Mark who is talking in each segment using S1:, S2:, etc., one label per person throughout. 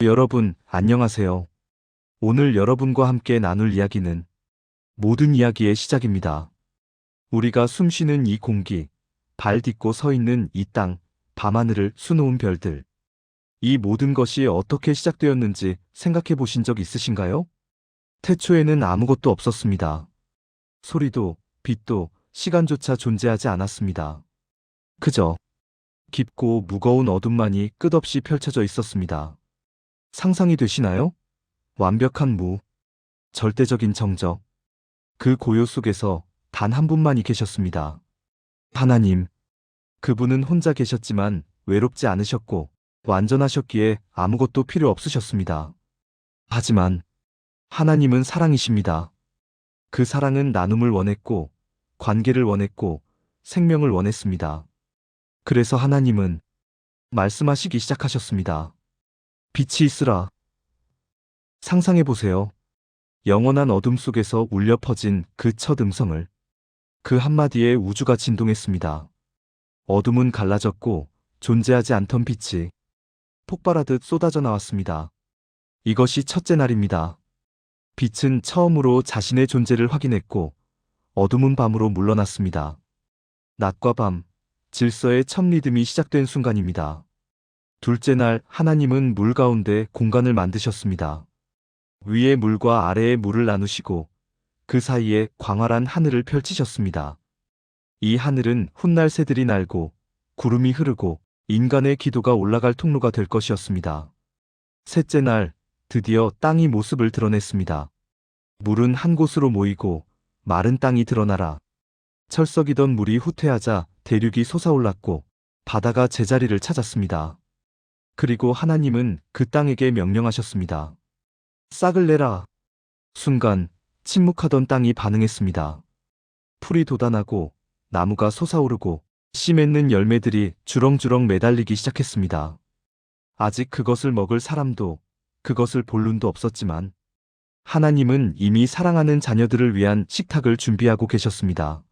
S1: 여러분, 안녕하세요. 오늘 여러분과 함께 나눌 이야기는 모든 이야기의 시작입니다. 우리가 숨쉬는 이 공기, 발 딛고 서 있는 이 땅, 밤하늘을 수놓은 별들. 이 모든 것이 어떻게 시작되었는지 생각해 보신 적 있으신가요? 태초에는 아무것도 없었습니다. 소리도, 빛도, 시간조차 존재하지 않았습니다. 그저 깊고 무거운 어둠만이 끝없이 펼쳐져 있었습니다. 상상이 되시나요? 완벽한 무, 절대적인 정적. 그 고요 속에서 단 한 분만이 계셨습니다. 하나님. 그분은 혼자 계셨지만 외롭지 않으셨고 완전하셨기에 아무것도 필요 없으셨습니다. 하지만 하나님은 사랑이십니다. 그 사랑은 나눔을 원했고 관계를 원했고 생명을 원했습니다. 그래서 하나님은 말씀하시기 시작하셨습니다. 빛이 있으라. 상상해 보세요. 영원한 어둠 속에서 울려 퍼진 그 첫 음성을. 그 한마디에 우주가 진동했습니다. 어둠은 갈라졌고 존재하지 않던 빛이 폭발하듯 쏟아져 나왔습니다. 이것이 첫째 날입니다. 빛은 처음으로 자신의 존재를 확인했고 어둠은 밤으로 물러났습니다. 낮과 밤, 질서의 첫 리듬이 시작된 순간입니다. 둘째 날 하나님은 물 가운데 공간을 만드셨습니다. 위의 물과 아래의 물을 나누시고 그 사이에 광활한 하늘을 펼치셨습니다. 이 하늘은 훗날 새들이 날고 구름이 흐르고 인간의 기도가 올라갈 통로가 될 것이었습니다. 셋째 날 드디어 땅이 모습을 드러냈습니다. 물은 한 곳으로 모이고 마른 땅이 드러나라. 철썩이던 물이 후퇴하자 대륙이 솟아올랐고 바다가 제자리를 찾았습니다. 그리고 하나님은 그 땅에게 명령하셨습니다. 싹을 내라. 순간 침묵하던 땅이 반응했습니다. 풀이 돋아나고 나무가 솟아오르고 씨 맺는 열매들이 주렁주렁 매달리기 시작했습니다. 아직 그것을 먹을 사람도 그것을 볼 눈도 없었지만 하나님은 이미 사랑하는 자녀들을 위한 식탁을 준비하고 계셨습니다.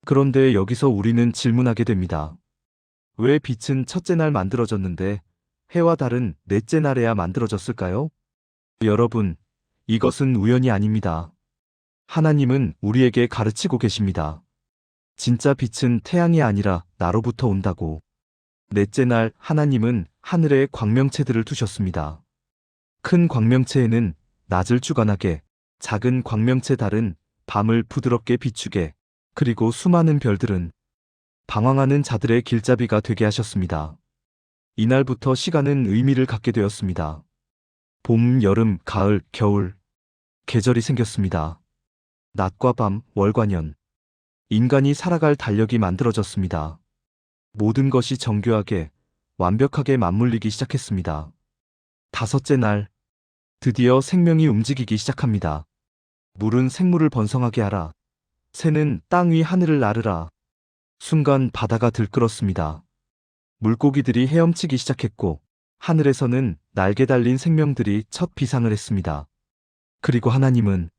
S1: 그런데 여기서 우리는 질문하게 됩니다. 왜 빛은 첫째 날 만들어졌는데 해와 달은 넷째 날에야 만들어졌을까요? 여러분, 이것은 우연이 아닙니다. 하나님은 우리에게 가르치고 계십니다. 진짜 빛은 태양이 아니라 나로부터 온다고. 넷째 날 하나님은 하늘에 광명체들을 두셨습니다. 큰 광명체에는 낮을 주관하게, 작은 광명체 달은 밤을 부드럽게 비추게, 그리고 수많은 별들은 방황하는 자들의 길잡이가 되게 하셨습니다. 이날부터 시간은 의미를 갖게 되었습니다. 봄, 여름, 가을, 겨울. 계절이 생겼습니다. 낮과 밤, 월과 년. 인간이 살아갈 달력이 만들어졌습니다. 모든 것이 정교하게, 완벽하게 맞물리기 시작했습니다. 다섯째 날, 드디어 생명이 움직이기 시작합니다. 물은 생물을 번성하게 하라. 새는 땅 위 하늘을 나르라. 순간 바다가 들끓었습니다. 물고기들이 헤엄치기 시작했고 하늘에서는 날개 달린 생명들이 첫 비상을 했습니다. 그리고 하나님은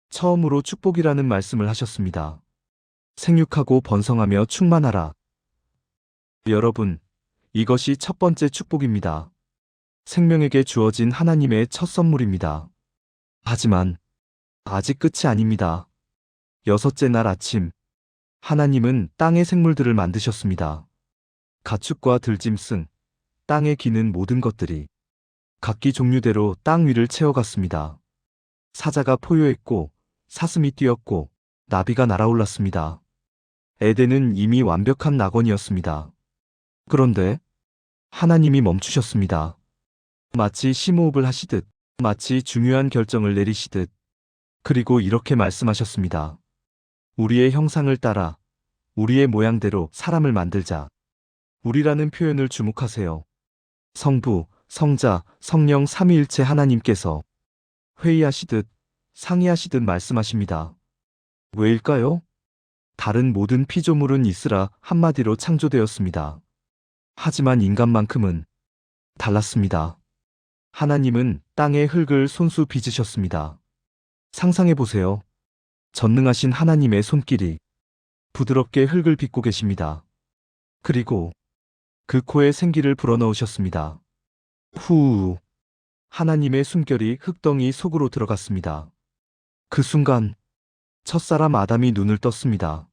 S1: 처음으로 축복이라는 말씀을 하셨습니다. 생육하고 번성하며 충만하라. 여러분, 이것이 첫 번째 축복입니다. 생명에게 주어진 하나님의 첫 선물입니다. 하지만 아직 끝이 아닙니다. 여섯째 날 아침, 하나님은 땅의 생물들을 만드셨습니다. 가축과 들짐승, 땅에 기는 모든 것들이 각기 종류대로 땅 위를 채워갔습니다. 사자가 포효했고 사슴이 뛰었고 나비가 날아올랐습니다. 에덴은 이미 완벽한 낙원이었습니다. 그런데 하나님이 멈추셨습니다. 마치 심호흡을 하시듯, 마치 중요한 결정을 내리시듯. 그리고 이렇게 말씀하셨습니다. 우리의 형상을 따라 우리의 모양대로 사람을 만들자. 우리라는 표현을 주목하세요. 성부, 성자, 성령 삼위일체 하나님께서 회의하시듯 상의하시듯 말씀하십니다. 왜일까요? 다른 모든 피조물은 있으라 한마디로 창조되었습니다. 하지만 인간만큼은 달랐습니다. 하나님은 땅의 흙을 손수 빚으셨습니다. 상상해 보세요. 전능하신 하나님의 손길이 부드럽게 흙을 빚고 계십니다. 그리고 그 코에 생기를 불어넣으셨습니다. 후. 하나님의 숨결이 흙덩이 속으로 들어갔습니다. 그 순간 첫사람 아담이 눈을 떴습니다.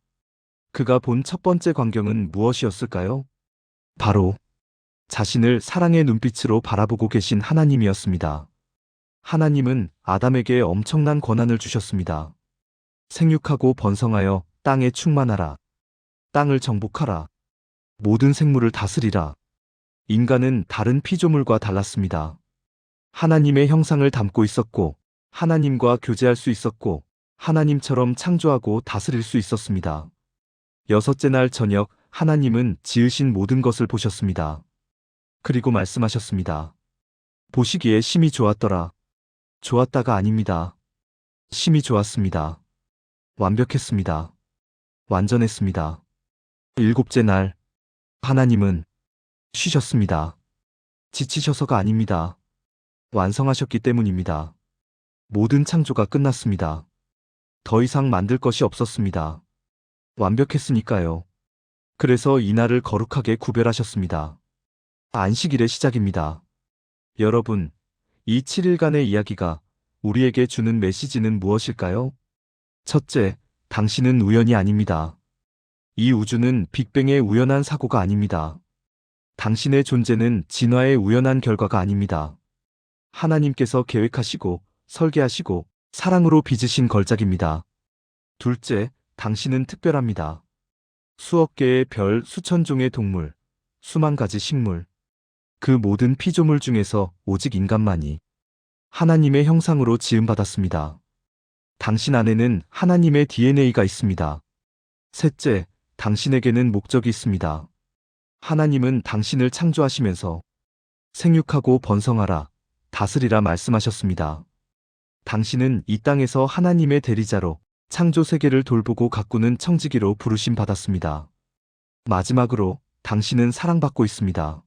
S1: 그가 본 첫 번째 광경은 무엇이었을까요? 바로 자신을 사랑의 눈빛으로 바라보고 계신 하나님이었습니다. 하나님은 아담에게 엄청난 권한을 주셨습니다. 생육하고 번성하여 땅에 충만하라. 땅을 정복하라. 모든 생물을 다스리라. 인간은 다른 피조물과 달랐습니다. 하나님의 형상을 담고 있었고, 하나님과 교제할 수 있었고, 하나님처럼 창조하고 다스릴 수 있었습니다. 여섯째 날 저녁, 하나님은 지으신 모든 것을 보셨습니다. 그리고 말씀하셨습니다. 보시기에 심히 좋았더라. 좋았다가 아닙니다. 심히 좋았습니다. 완벽했습니다. 완전했습니다. 일곱째 날, 하나님은 쉬셨습니다. 지치셔서가 아닙니다. 완성하셨기 때문입니다. 모든 창조가 끝났습니다. 더 이상 만들 것이 없었습니다. 완벽했으니까요. 그래서 이날을 거룩하게 구별하셨습니다. 안식일의 시작입니다. 여러분, 이 7일간의 이야기가 우리에게 주는 메시지는 무엇일까요? 첫째, 당신은 우연이 아닙니다. 이 우주는 빅뱅의 우연한 사고가 아닙니다. 당신의 존재는 진화의 우연한 결과가 아닙니다. 하나님께서 계획하시고 설계하시고 사랑으로 빚으신 걸작입니다. 둘째, 당신은 특별합니다. 수억 개의 별, 수천 종의 동물, 수만 가지 식물, 그 모든 피조물 중에서 오직 인간만이 하나님의 형상으로 지음받았습니다. 당신 안에는 하나님의 DNA가 있습니다. 셋째, 당신에게는 목적이 있습니다. 하나님은 당신을 창조하시면서 생육하고 번성하라, 다스리라 말씀하셨습니다. 당신은 이 땅에서 하나님의 대리자로 창조 세계를 돌보고 가꾸는 청지기로 부르심 받았습니다. 마지막으로 당신은 사랑받고 있습니다.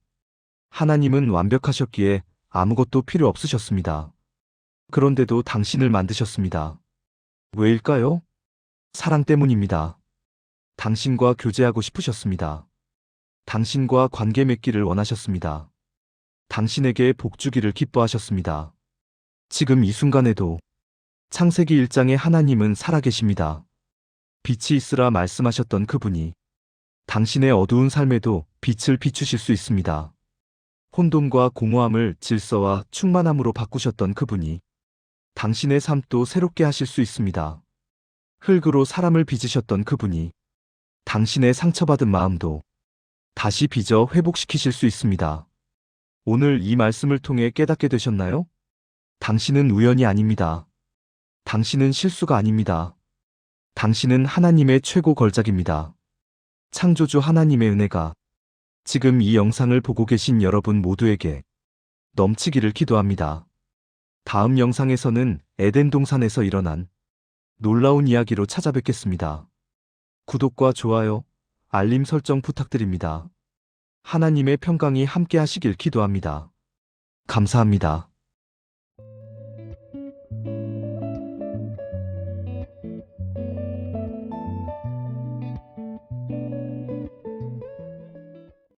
S1: 하나님은 완벽하셨기에 아무것도 필요 없으셨습니다. 그런데도 당신을 만드셨습니다. 왜일까요? 사랑 때문입니다. 당신과 교제하고 싶으셨습니다. 당신과 관계 맺기를 원하셨습니다. 당신에게 복 주기를 기뻐하셨습니다. 지금 이 순간에도 창세기 1장의 하나님은 살아계십니다. 빛이 있으라 말씀하셨던 그분이 당신의 어두운 삶에도 빛을 비추실 수 있습니다. 혼돈과 공허함을 질서와 충만함으로 바꾸셨던 그분이 당신의 삶도 새롭게 하실 수 있습니다. 흙으로 사람을 빚으셨던 그분이 당신의 상처받은 마음도 다시 빚어 회복시키실 수 있습니다. 오늘 이 말씀을 통해 깨닫게 되셨나요? 당신은 우연이 아닙니다. 당신은 실수가 아닙니다. 당신은 하나님의 최고 걸작입니다. 창조주 하나님의 은혜가 지금 이 영상을 보고 계신 여러분 모두에게 넘치기를 기도합니다. 다음 영상에서는 에덴 동산에서 일어난 놀라운 이야기로 찾아뵙겠습니다. 구독과 좋아요, 알림 설정 부탁드립니다. 하나님의 평강이 함께 하시길 기도합니다. 감사합니다.